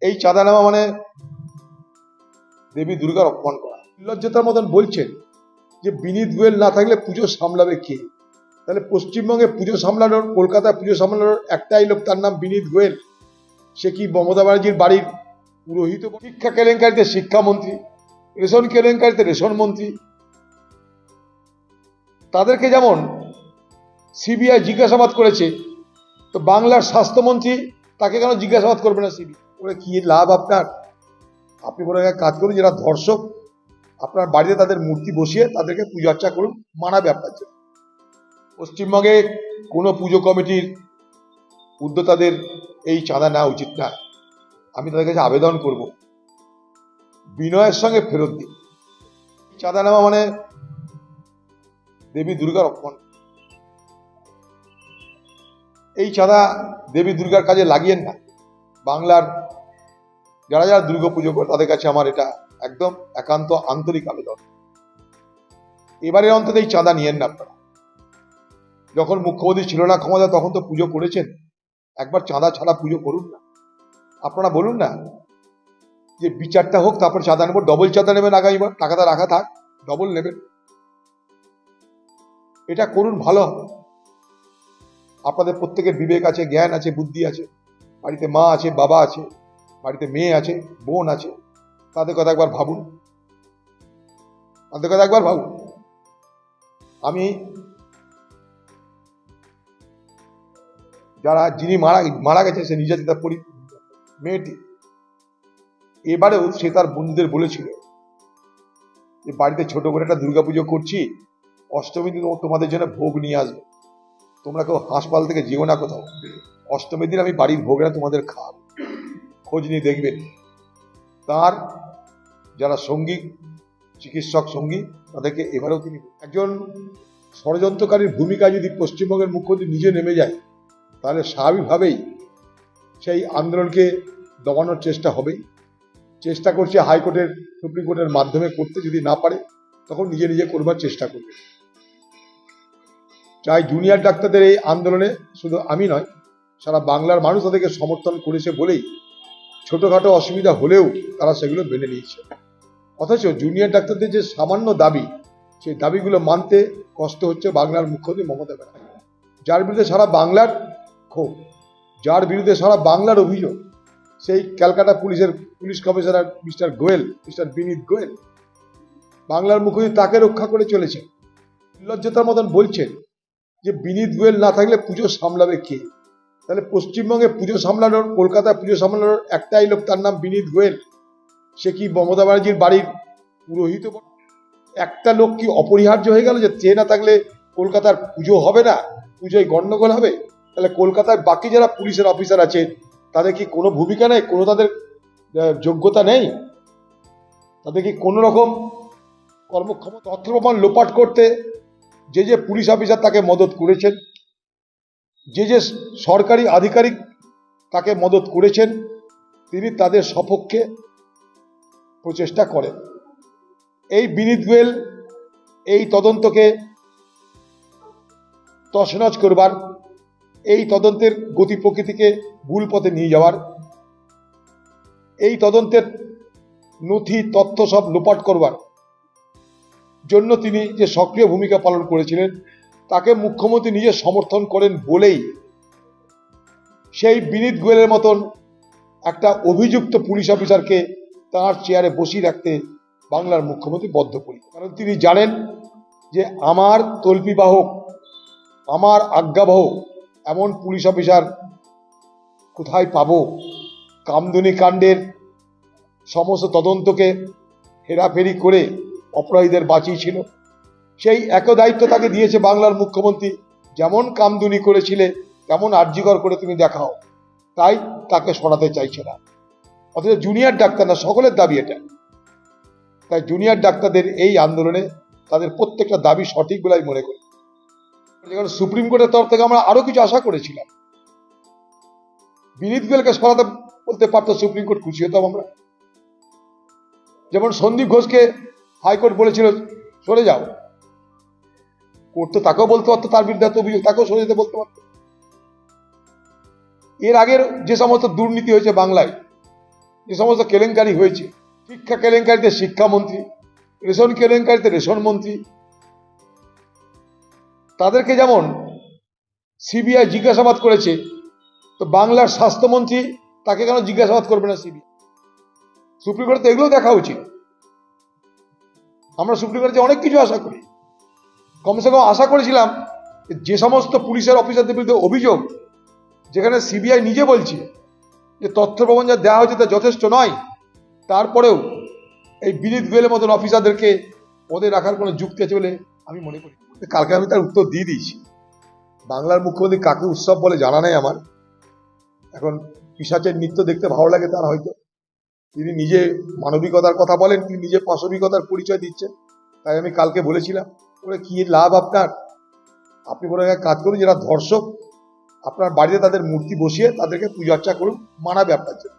এই চাঁদা নেওয়া মানে দেবী দুর্গার অপমান করা। নির্লজ্জতার মতন বলছেন যে বিনীত গোয়েল না থাকলে পুজো সামলাবে কে? তাহলে পশ্চিমবঙ্গে পুজো সামলানোর, কলকাতায় পুজো সামলানোর একটাই লোক, তার নাম বিনীত গোয়েল। সে কি মমতা ব্যানার্জির বাড়ির পুরোহিত? শিক্ষা কেলেঙ্কারিতে শিক্ষামন্ত্রী, রেশন কেলেঙ্কারিতে রেশন মন্ত্রী। তাদেরকে যেমন সিবিআই জিজ্ঞাসাবাদ করেছে, তো বাংলার স্বাস্থ্যমন্ত্রী তাকে কেন জিজ্ঞাসাবাদ করবে না সিবিআই? ওরা কি লাভ আপনার? আপনি বলে কাজ করুন, যারা ধর্ষক আপনার বাড়িতে তাদের মূর্তি বসিয়ে তাদেরকে পূজা অর্চা করুন, মানাবে আপনার জন্য। পশ্চিমবঙ্গে কোনো পুজো কমিটির উদ্যোক্তাদের এই চাঁদা নেওয়া উচিত না। আমি তাদের কাছে আবেদন করব, বিনয়ের সঙ্গে ফেরত দিন। চাঁদা নেওয়া মানে দেবী দুর্গার অপমান। এই চাঁদা দেবী দুর্গার কাজে লাগিয়েন না। বাংলার যারা যারা দুর্গা পুজো করে তাদের কাছে আমার এটা একদম একান্ত আন্তরিক আবেদন, এবারে অন্তত এই চাঁদা নিয়েন না আপনারা। যখন মুখ্যমন্ত্রী ছিল না ক্ষমতা, তখন তো পুজো করেছেন, একবার চাঁদা ছাড়া পুজো করুন না। আপনারা বলুন না যে বিচারটা হোক, তারপর চাঁদা নেব। ডবল চাঁদা নেবেন আগামীবার, টাকাটা রাখা থাক, ডবল নেবেন। এটা করুন, ভালো হবে। আপনাদের প্রত্যেকের বিবেক আছে, জ্ঞান আছে, বুদ্ধি আছে, বাড়িতে মা আছে, বাবা আছে, বাড়িতে মেয়ে আছে, বোন আছে, তাদের কথা একবার ভাবুন, তাদের কথা একবার ভাবুন। আমি যিনি মারা গেছে, সে নির্যাতিতা মেয়েটি, এবারেও সে তার বন্ধুদের বলেছিল যে বাড়িতে ছোট করে একটা দুর্গাপুজো করছি, অষ্টমী দিন তোমাদের জন্য ভোগ নিয়ে আসবে, তোমরা কেউ হাসপাতাল থেকে যেও না কোথাও, অষ্টমীর দিন আমি বাড়ির ভোগেরা তোমাদের খাওয়াবো, খোঁজ নিয়ে দেখবেন। তার যারা সঙ্গী, চিকিৎসক সঙ্গী, তাদেরকে এবারেও তিনি, একজন ষড়যন্ত্রকারীর ভূমিকায় যদি পশ্চিমবঙ্গের মুখ্যমন্ত্রী নিজে নেমে যায়, তাহলে স্বাভাবিকভাবেই সেই আন্দোলনকে দমানোর চেষ্টা হবেই। চেষ্টা করছে হাইকোর্টের, সুপ্রিম কোর্টের মাধ্যমে করতে, যদি না পারে তখন নিজে নিজে করবার চেষ্টা করবে। চাই জুনিয়র ডাক্তারদের এই আন্দোলনে শুধু আমি নয়, সারা বাংলার মানুষ তাদেরকে সমর্থন করেছে বলেই ছোটখাটো অসুবিধা হলেও তারা সেগুলো মেনে নিয়েছে। অথচ জুনিয়র ডাক্তারদের যে সামান্য দাবি, সেই দাবিগুলো মানতে কষ্ট হচ্ছে বাংলার মুখ্যমন্ত্রী মমতা ব্যানার্জি, যার বিরুদ্ধে সারা বাংলার ক্ষোভ, যার বিরুদ্ধে সারা বাংলার অভিযোগ। সেই Calcutta police commissioner mister Goel, mister Vineet Goel, বাংলার মুখ্যমন্ত্রী তাকে রক্ষা করে চলেছে। নির্লজ্জতার মতন বলছেন যে বিনীত গোয়েল না থাকলে পুজো সামলাবে কে? তাহলে পশ্চিমবঙ্গে পুজো সামলানোর, কলকাতায় পুজো সামলানোর একটাই লোক, তার নাম বিনীত গোয়েল। সে কি মমতা ব্যানার্জির বাড়ির পুরোহিত? একটা লোক কি অপরিহার্য হয়ে গেল যে সে না থাকলে কলকাতার পুজো হবে না, পুজোয় গন্ডগোল হবে? তাহলে কলকাতার বাকি যারা পুলিশের অফিসার আছেন, তাদের কি কোনো ভূমিকা নেই? কোনো তাদের যোগ্যতা নেই? তাদের কি কোনো রকম কর্মক্ষমতা? তথ্য প্রমাণ লোপাট করতে যে যে পুলিশ অফিসার তাকে মদত করেছেন, যে যে সরকারি আধিকারিক তাকে মদত করেছেন, তিনি তাদের সপক্ষে প্রচেষ্টা করেন। এই বিনীত গোয়েল এই তদন্তকে তছনছ করবার, এই তদন্তের গতি প্রকৃতিকে ভুল পথে নিয়ে যাওয়ার, এই তদন্তের নথি তথ্য সব লোপাট করবার জন্য তিনি যে সক্রিয় ভূমিকা পালন করেছিলেন, তাকে মুখ্যমন্ত্রী নিজে সমর্থন করেন বলেই সেই বিনীত গোয়েলের মতন একটা অভিযুক্ত পুলিশ অফিসারকে তার চেয়ারে বসিয়ে রাখতে বাংলার মুখ্যমন্ত্রী বদ্ধপরিকর। কারণ তিনি জানেন যে আমার তল্পিবাহক, আমার আজ্ঞাবাহক এমন পুলিশ অফিসার কোথায় পাবো? কামদুনি কাণ্ডের সমস্ত তদন্তকে হেরাফেরি করে অপরাধীদের বাঁচিয়েছিল, সেই একই দায়িত্ব তাকে দিয়েছে বাংলার মুখ্যমন্ত্রী। যেমন কামদুনি করেছিলে, তেমন আরজিকর করে তুমি দেখাও, তাই তাকে সরাতে চাইছে না। অথচ জুনিয়র ডাক্তার না, সকলের দাবি এটা। তাই জুনিয়র ডাক্তারদের এই আন্দোলনে তাদের প্রত্যেকটা দাবি সঠিক বলে আমি মনে করি। যেখানে সুপ্রিম কোর্টের তরফ থেকে আমরা আরো কিছু আশা করেছিলাম, বিনীত গোয়েলকে সরাতে বলতে পারতো, সুপ্রিম কোর্ট খুশি হতাম আমরা। যেমন সন্দীপ ঘোষকে হাইকোর্ট বলেছিল সরে যাও, কোর্ট তো তাকেও বলতে পারতো, তার বিরুদ্ধে এত অভিযোগ, তাকেও সরে যেতে বলতে পারতো। এর আগের যে সমস্ত দুর্নীতি হয়েছে বাংলায়, যে সমস্ত কেলেঙ্কারি হয়েছে, শিক্ষা কেলেঙ্কারিতে শিক্ষামন্ত্রী, রেশন কেলেঙ্কারিতে রেশন মন্ত্রী, তাদেরকে যেমন সিবিআই জিজ্ঞাসাবাদ করেছে, তো বাংলার স্বাস্থ্যমন্ত্রী তাকে কেন জিজ্ঞাসাবাদ করবে না সিবিআই? সুপ্রিম কোর্টে তো এগুলো দেখা উচিত। আমরা সুপ্রিম কোর্টে অনেক কিছু আশা করি, কমসে কম আশা করেছিলাম যে সমস্ত পুলিশের অফিসারদের বিরুদ্ধে অভিযোগ, যেখানে সিবিআই নিজে বলছে যে তথ্য প্রমাণ যা দেওয়া হয়েছে তা যথেষ্ট নয়, তারপরেও এই বিনীত গোয়েলের মতন অফিসারদেরকে পদে রাখার কোনো যুক্তি আছে বলে আমি মনে করি। কালকে আমি তার উত্তর দিয়ে দিয়েছি। বাংলার মুখ্যমন্ত্রী কাকে উৎসব বলে জানা নেই আমার। এখন পিশাচের নৃত্য দেখতে ভালো লাগে তার, হয়তো তিনি নিজে মানবিকতার কথা বলেন, তিনি নিজে পাশবিকতার পরিচয় দিচ্ছেন। তাই আমি কালকে বলেছিলাম, ওরে কি লাভ আপনার, আপনি বলে এক কাজ করুন, যারা ধর্ষক আপনার বাড়িতে তাদের মূর্তি বসিয়ে তাদেরকে পূজা অর্চা করুন, মানাবে আপনার জন্য।